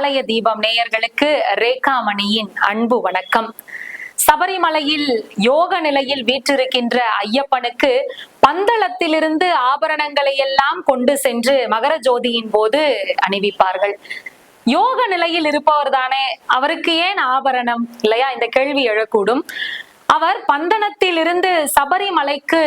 ஆலய தீபம் நேயர்களுக்கு ரேகாமணியின் அன்பு வணக்கம். சபரிமலையில் யோக நிலையில் வீற்றிருக்கின்ற ஐயப்பனுக்கு பந்தளத்திலிருந்து ஆபரணங்களை எல்லாம் கொண்டு சென்று மகர ஜோதியின் போது அணிவிப்பார்கள். யோக நிலையில் இருப்பவர் தானே, அவருக்கு ஏன் ஆபரணம் இல்லையா? இந்த கேள்வி எழக்கூடும். அவர் பந்தனத்திலிருந்து சபரிமலைக்கு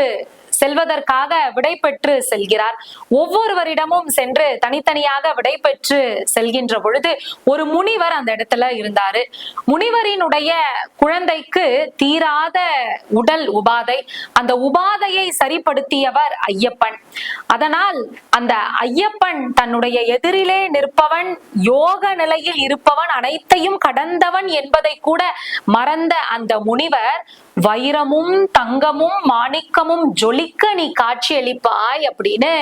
செல்வதற்காக விடை பெற்று செல்கிறார். ஒவ்வொருவரிடமும் சென்று தனித்தனியாக விடை பெற்று செல்கின்ற பொழுது ஒரு முனிவர் அந்த இடத்துல இருந்தாரு. முனிவரினுடைய குழந்தைக்கு தீராத உடல் உபாதை, அந்த உபாதையை சரிப்படுத்தியவர் ஐயப்பன். அதனால் அந்த ஐயப்பன் தன்னுடைய எதிரிலே நிற்பவன், யோக நிலையில் இருப்பவன், அனைத்தையும் கடந்தவன் என்பதை கூட மறந்த அந்த முனிவர் வைரமும் தங்கமும் மாணிக்கமும் ஜொலிக்க நீ காட்சி அளிப்பாய் அப்படின்னு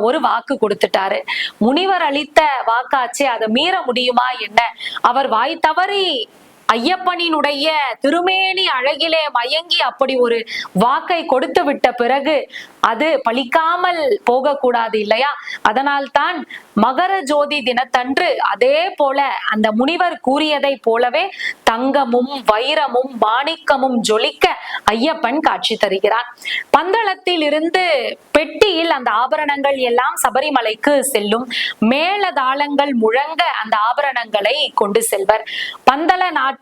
ஒரு வாக்கு கொடுத்துட்டாரு. முனிவர் அளித்த வாக்காச்சு, அதை மீற முடியுமா என்ன? அவர் வாய் தவறி ஐயப்பனினுடைய திருமேனி அழகிலே மயங்கி அப்படி ஒரு வாக்கை கொடுத்து விட்ட பிறகு அது பலிக்காமல் போகக்கூடாது இல்லையா? அதனால்தான் மகர ஜோதி தினத்தன்று அதே போல அந்த முனிவர் கூறியதை போலவே தங்கமும் வைரமும் மாணிக்கமும் ஜொலிக்க ஐயப்பன் காட்சி தருகிறான். பந்தளத்தில் இருந்து பெட்டியில் அந்த ஆபரணங்கள் எல்லாம் சபரிமலைக்கு செல்லும். மேள தாளங்கள் முழங்க அந்த ஆபரணங்களை கொண்டு செல்வர். பந்தள நாட்டு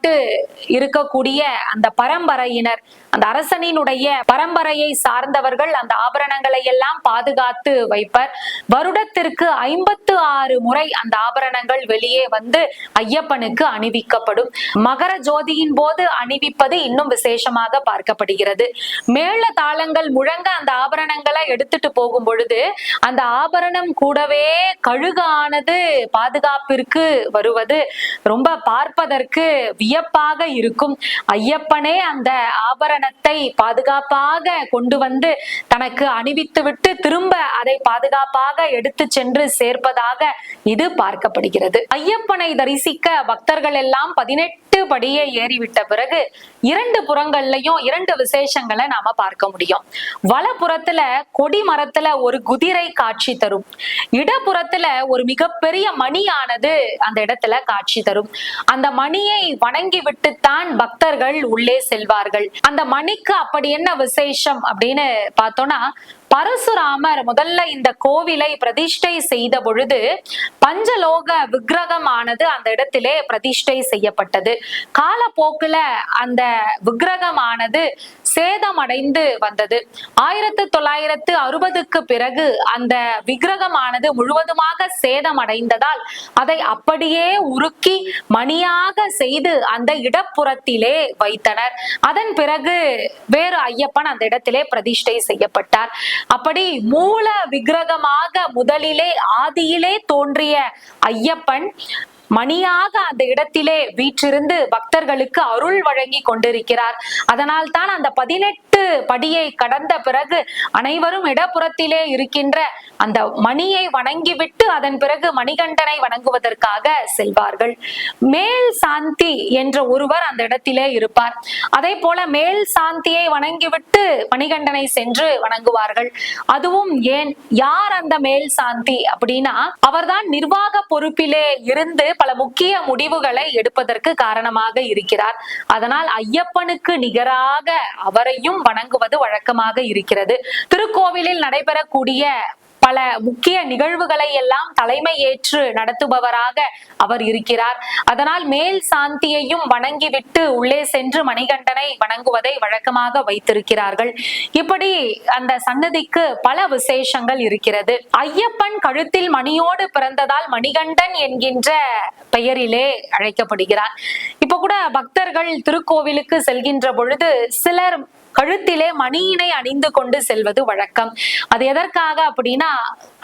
இருக்கக்கூடிய அந்த பரம்பரையினர், அந்த அரசனினுடைய பரம்பரையை சார்ந்தவர்கள் அந்த ஆபரணங்களை எல்லாம் பாதுகாத்து வைப்பர். வருடத்திற்கு 56 முறை அந்த ஆபரணங்கள் வெளியே வந்து ஐயப்பனுக்கு அணிவிக்கப்படும். மகர ஜோதியின் போது அணிவிப்பது இன்னும் விசேஷமாக பார்க்கப்படுகிறது. மேள தாளங்கள் முழங்க அந்த ஆபரணங்களை எடுத்துட்டு போகும் பொழுது அந்த ஆபரணம் கூடவே கழுகானது பாதுகாப்பிற்கு வருவது ரொம்ப பார்ப்பதற்கு வியப்பாக இருக்கும். ஐயப்பனே அந்த ஆபரணத்தை பாதுகாப்பாக கொண்டு வந்து தனக்கு அணிவித்து விட்டு திரும்ப அதை பாதுகாப்பாக எடுத்து சென்று சேர்ப்பதாக இது பார்க்கப்படுகிறது. ஐயப்பனை தரிசிக்க பக்தர்கள் எல்லாம் 18 படியை ஏறிவிட்ட பிறகு 2 புறங்கள்லயும் 2 விசேஷங்களை நாம பார்க்க முடியும். வலப்புறத்துல கொடி மரத்துல ஒரு குதிரை காட்சி தரும். இடப்புறத்துல ஒரு மிகப்பெரிய மணியானது அந்த இடத்துல காட்சி தரும். அந்த மணியை வணங்கி விட்டுத்தான் பக்தர்கள் உள்ளே செல்வார்கள். அந்த மணிக்கு அப்படி என்ன விசேஷம் அப்படின்னு பார்த்தோம்னா, பரசுராமர் முதல்ல இந்த கோவிலை பிரதிஷ்டை செய்த பொழுது பஞ்சலோக விக்கிரகமானது அந்த இடத்திலே பிரதிஷ்டை செய்யப்பட்டது. காலப்போக்குல அந்த விக்கிரகமானது சேதமடைந்து வந்தது. 1960க்கு பிறகு அந்த விக்கிரகமானது முழுவதுமாக சேதமடைந்ததால் அதை அப்படியே உருக்கி மணியாக செய்து அந்த இடப்புறத்திலே வைத்தனர். அதன் பிறகு வேறு ஐயப்பன் அந்த இடத்திலே பிரதிஷ்டை செய்யப்பட்டார். அப்படி மூல விக்கிரகமாக முதலிலே ஆதியிலே தோன்றிய ஐயப்பன் மணியாக அந்த இடத்திலே வீற்றிருந்து பக்தர்களுக்கு அருள் வழங்கி கொண்டிருக்கிறார். அதனால் தான் அந்த 18 படியை கடந்த பிறகு அனைவரும் இடப்புறத்திலே இருக்கின்ற அந்த மணியை வணங்கிவிட்டு அதன் பிறகு மணிகண்டனை வணங்குவதற்காக செல்வார்கள். மேல் சாந்தி என்ற ஒருவர் அந்த இடத்திலே இருப்பார். அதே போல மேல் சாந்தியை வணங்கிவிட்டு மணிகண்டனை சென்று வணங்குவார்கள். அதுவும் ஏன், யார் அந்த மேல் சாந்தி அப்படின்னா, அவர்தான் நிர்வாக பொறுப்பிலே இருந்து பல முக்கிய முடிவுகளை எடுப்பதற்கு காரணமாக இருக்கிறார். அதனால் ஐயப்பனுக்கு நிகராக அவரையும் வணங்குவது வழக்கமாக இருக்கிறது. திருக்கோவிலில் நடைபெறக்கூடிய பல முக்கிய நிகழ்வுகளை எல்லாம் தலைமை ஏற்று நடத்துபவராக அவர் இருக்கிறார். அதனால் மேல் சாந்தியையும் வணங்கிவிட்டு உள்ளே சென்று மணிகண்டனை வணங்குவதை வழக்கமாக வைத்திருக்கிறார்கள். இப்படி அந்த சன்னதிக்கு பல விசேஷங்கள் இருக்கிறது. ஐயப்பன் கழுத்தில் மணியோடு பிறந்ததால் மணிகண்டன் என்கின்ற பெயரிலே அழைக்கப்படுகிறார். இப்ப கூட பக்தர்கள் திருக்கோவிலுக்கு செல்கின்ற பொழுது சிலர் கழுத்திலே மணியினை அணிந்து கொண்டு செல்வது வழக்கம். அது எதற்காக அப்படின்னா,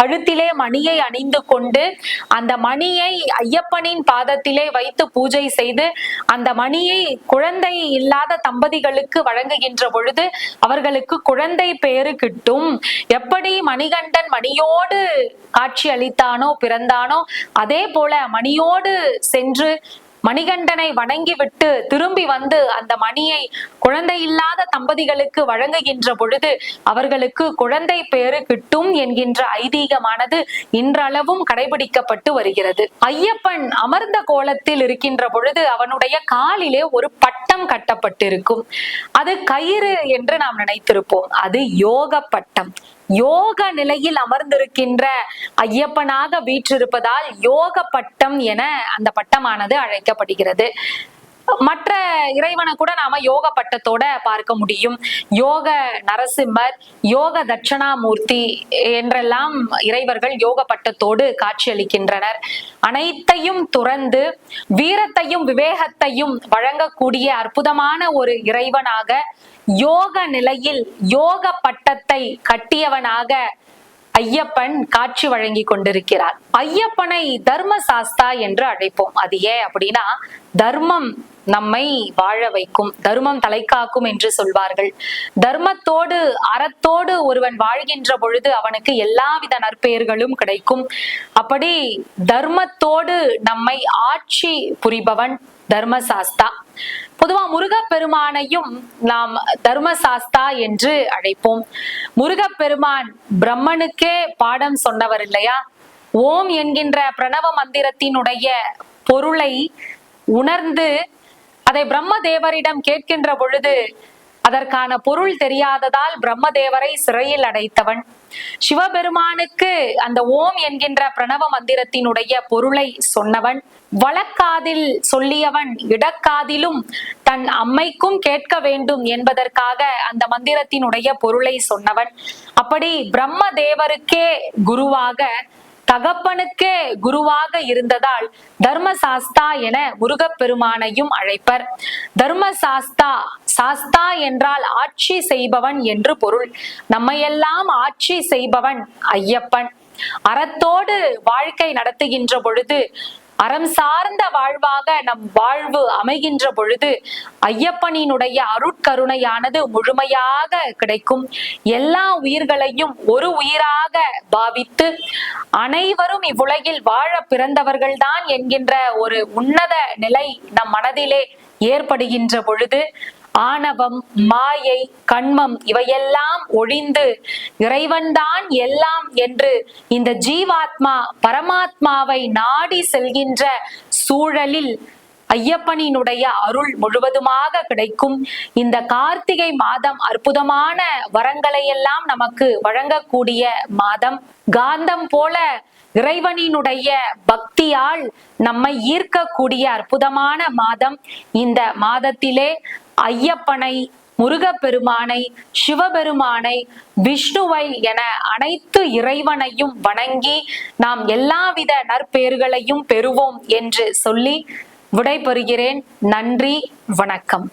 கழுத்திலே மணியை அணிந்து கொண்டு அந்த மணியை ஐயப்பனின் பாதத்திலே வைத்து பூஜை செய்து அந்த மணியை குழந்தை இல்லாத தம்பதிகளுக்கு வழங்குகின்ற பொழுது அவர்களுக்கு குழந்தை பேறு கிட்டும். எப்படி மணிகண்டன் மணியோடு காட்சி அளித்தானோ பிறந்தானோ, அதே போல மணியோடு சென்று மணிகண்டனை வணங்கி விட்டு திரும்பி வந்து அந்த மணியை குழந்தை இல்லாத தம்பதிகளுக்கு வழங்குகின்ற பொழுது அவர்களுக்கு குழந்தை பேறு கிட்டும் என்கின்ற ஐதீகமானது இன்றளவும் கடைபிடிக்கப்பட்டு வருகிறது. ஐயப்பன் அமர்ந்த கோலத்தில் இருக்கின்ற பொழுது அவனுடைய காலிலே ஒரு பட்டம் கட்டப்பட்டிருக்கும். அது கயிறு என்று நாம் நினைத்திருப்போம். அது யோக பட்டம். யோக நிலையில் அமர்ந்திருக்கின்ற ஐயப்பனாக வீற்றிருப்பதால் யோக பட்டம் என அந்த பட்டமானது அழைக்கப்படுகிறது. மற்ற இறைவனை கூட நாம யோக பட்டத்தோட பார்க்க முடியும். யோக நரசிம்மர், யோக தட்சணாமூர்த்தி என்றெல்லாம் இறைவர்கள் யோக பட்டத்தோடு காட்சியளிக்கின்றனர். அனைத்தையும் துறந்து வீரத்தையும் விவேகத்தையும் வழங்கக்கூடிய அற்புதமான ஒரு இறைவனாக, யோக நிலையில் யோக பட்டத்தை கட்டியவனாக ஐயப்பன் காட்சி வழங்கி கொண்டிருக்கிறார். ஐயப்பனை தர்ம சாஸ்தா என்று அழைப்போம். அது ஏன் அப்படின்னா, தர்மம் நம்மை வாழ வைக்கும், தர்மம் தலை காக்கும் என்று சொல்வார்கள். தர்மத்தோடு அறத்தோடு ஒருவன் வாழ்கின்ற பொழுது அவனுக்கு எல்லாவித நற்பெயர்களும் கிடைக்கும். அப்படி தர்மத்தோடு நம்மை ஆட்சி புரிபவன் தர்மசாஸ்தா. பொதுவா முருகப்பெருமானையும் நாம் தர்மசாஸ்தா என்று அழைப்போம். முருகப்பெருமான் பிரம்மனுக்கே பாடம் சொன்னவர் இல்லையா? ஓம் என்கின்ற பிரணவ மந்திரத்தினுடைய பொருளை உணர்ந்து அதை பிரம்மதேவரிடம் கேட்கின்ற பொழுது அதற்கான பொருள் தெரியாததால் பிரம்மதேவரை சிறையில் அடைத்தவன். சிவபெருமானுக்கு அந்த ஓம் என்கின்ற பிரணவ மந்திரத்தினுடைய பொருளை சொன்னவன். வலக்காதில் சொல்லியவன் இடக்காதிலும் தன் அம்மைக்கும் கேட்க வேண்டும் என்பதற்காக அந்த மந்திரத்தினுடைய பொருளை சொன்னவன். அப்படி பிரம்மதேவருக்கே குருவாக, தகப்பனுக்கே குருவாக இருந்ததால் தர்மசாஸ்தா என முருகப்பெருமானையும் அழைப்பர். தர்மசாஸ்தா, சாஸ்தா என்றால் ஆட்சி செய்பவன் என்று பொருள். நம்மையெல்லாம் ஆட்சி செய்பவன் ஐயப்பன். அறத்தோடு வாழ்க்கை நடத்துகின்ற பொழுது, அறம் சார்ந்த வாழ்வாக நம் வாழ்வு அமைகின்ற பொழுது ஐயப்பனினுடைய அருட்கருணையானது முழுமையாக கிடைக்கும். எல்லா உயிர்களையும் ஒரு உயிராக பாவித்து அனைவரும் இவ்வுலகில் வாழ பிறந்தவர்கள்தான் என்கின்ற ஒரு உன்னத நிலை நம் மனதிலே ஏற்படுகின்ற பொழுது ஆணவம், மாயை, கண்மம் இவையெல்லாம் ஒழிந்து இறைவன்தான் எல்லாம் என்று இந்த ஜீவாத்மா பரமாத்மாவை நாடி செல்கின்ற சூழலில் ஐயப்பனினுடைய அருள் முழுவதுமாக கிடைக்கும். இந்த கார்த்திகை மாதம் அற்புதமான வரங்களை எல்லாம் நமக்கு வழங்கக்கூடிய மாதம். காந்தம் போல இறைவனினுடைய பக்தியால் நம்மை ஈர்க்கக்கூடிய அற்புதமான மாதம். இந்த மாதத்திலே ஐயப்பனை, முருகப்பெருமானை, சிவபெருமானை, விஷ்ணுவை என அனைத்து இறைவனையும் வணங்கி நாம் எல்லாவித நற்பெயர்களையும் பெறுவோம் என்று சொல்லி விடைபெறுகிறேன். நன்றி, வணக்கம்.